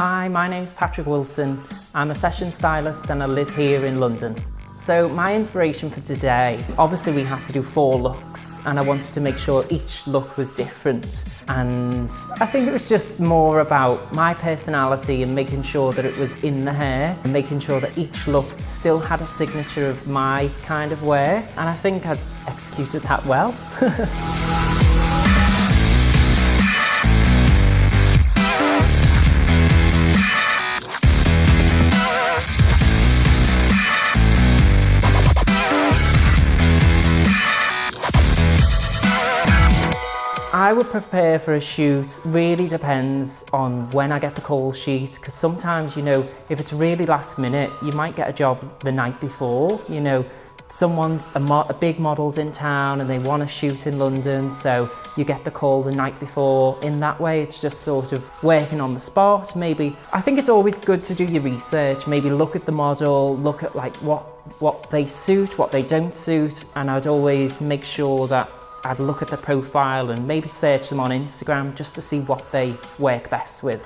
Hi, my name's Patrick Wilson. I'm a session stylist and I live here in London. So my inspiration for today, obviously we had to do 4 looks and I wanted to make sure each look was different. And I think it was just more about my personality and making sure that it was in the hair and making sure that each look still had a signature of my kind of wear. And I think I executed that well. I would prepare for a shoot, really depends on when I get the call sheet, because sometimes, you know, if it's really last minute, you might get a job the night before, you know, a big model's in town and they want to shoot in London, so you get the call the night before. In that way, it's just sort of working on the spot. Maybe, I think it's always good to do your research, maybe look at the model, look at like what they suit, what they don't suit, and I'd always make sure that I'd look at the profile and maybe search them on Instagram just to see what they work best with.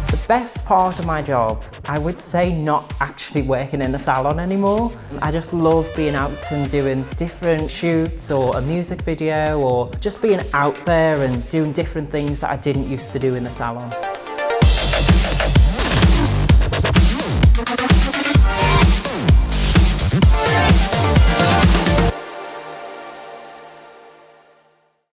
The best part of my job, I would say not actually working in a salon anymore. I just love being out and doing different shoots or a music video or just being out there and doing different things that I didn't used to do in the salon.